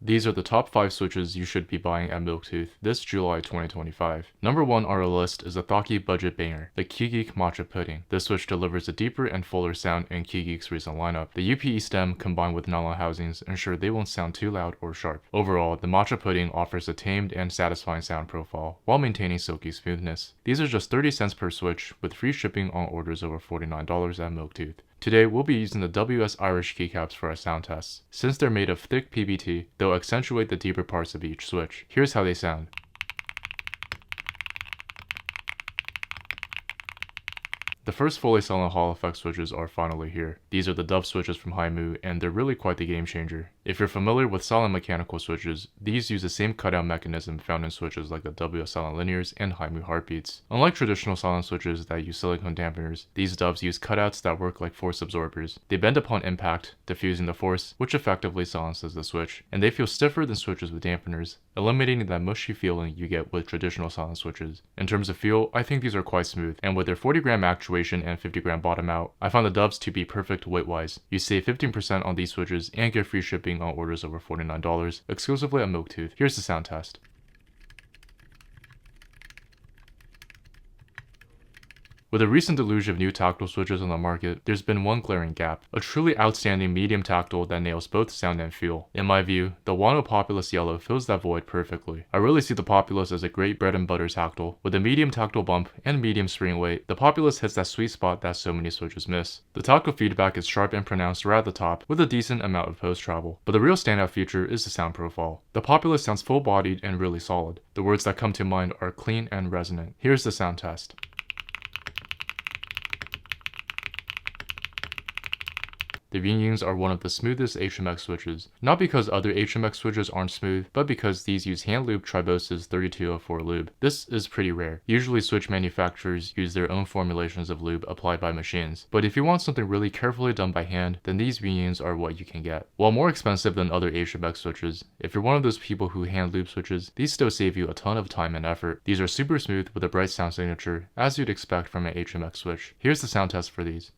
These are the top 5 switches you should be buying at Milktooth this July 2025. Number 1 on our list is a Thocky budget banger, the Keygeek Matcha Pudding. This switch delivers a deeper and fuller sound in Keygeek's recent lineup. The UPE stem combined with nylon housings ensure they won't sound too loud or sharp. Overall, the Matcha Pudding offers a tamed and satisfying sound profile while maintaining silky smoothness. These are just 30 cents per switch with free shipping on orders over $49 at Milktooth. Today, we'll be using the WS Irish keycaps for our sound tests. Since they're made of thick PBT, they'll accentuate the deeper parts of each switch. Here's how they sound. The first fully silent Hall effect switches are finally here. These are the Dove switches from Haimu, and they're really quite the game changer. If you're familiar with silent mechanical switches, these use the same cutout mechanism found in switches like the WS silent linears and Haimu heartbeats. Unlike traditional silent switches that use silicone dampeners, these Doves use cutouts that work like force absorbers. They bend upon impact, diffusing the force, which effectively silences the switch, and they feel stiffer than switches with dampeners, eliminating that mushy feeling you get with traditional silent switches. In terms of feel, I think these are quite smooth, and with their 40-gram actuation and 50-gram bottom out, I found the Doves to be perfect weight-wise. You save 15% on these switches and get free shipping on orders over $49 exclusively at Milktooth. Here's the sound test. With a recent deluge of new tactile switches on the market, there's been one glaring gap, a truly outstanding medium tactile that nails both sound and feel. In my view, the Wuano Populus Yellow fills that void perfectly. I really see the Populus as a great bread and butter tactile. With a medium tactile bump and medium spring weight, the Populus hits that sweet spot that so many switches miss. The tactile feedback is sharp and pronounced right at the top, with a decent amount of post travel. But the real standout feature is the sound profile. The Populus sounds full-bodied and really solid. The words that come to mind are clean and resonant. Here's the sound test. The Yunyings are one of the smoothest HMX switches, not because other HMX switches aren't smooth, but because these use hand-lubed Tribos's 3204 lube. This is pretty rare. Usually switch manufacturers use their own formulations of lube applied by machines, but if you want something really carefully done by hand, then these Yunyings are what you can get. While more expensive than other HMX switches, if you're one of those people who hand-lube switches, these still save you a ton of time and effort. These are super smooth with a bright sound signature, as you'd expect from an HMX switch. Here's the sound test for these.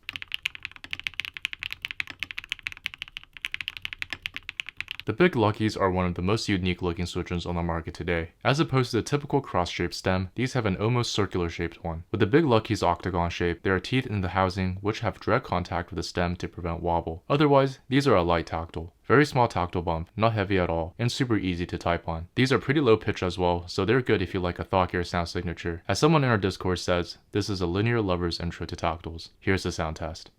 The BigLuckys are one of the most unique looking switches on the market today. As opposed to the typical cross-shaped stem, these have an almost circular shaped one. With the BigLucky's octagon shape, there are teeth in the housing which have direct contact with the stem to prevent wobble. Otherwise, these are a light tactile. Very small tactile bump, not heavy at all, and super easy to type on. These are pretty low pitch as well, so they're good if you like a thockier sound signature. As someone in our Discord says, this is a linear lover's intro to tactiles. Here's the sound test.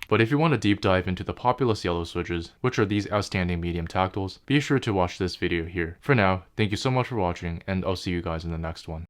But if you want to deep dive into the Populus yellow switches, which are these outstanding medium tactiles, be sure to watch this video here. For now, thank you so much for watching, and I'll see you guys in the next one.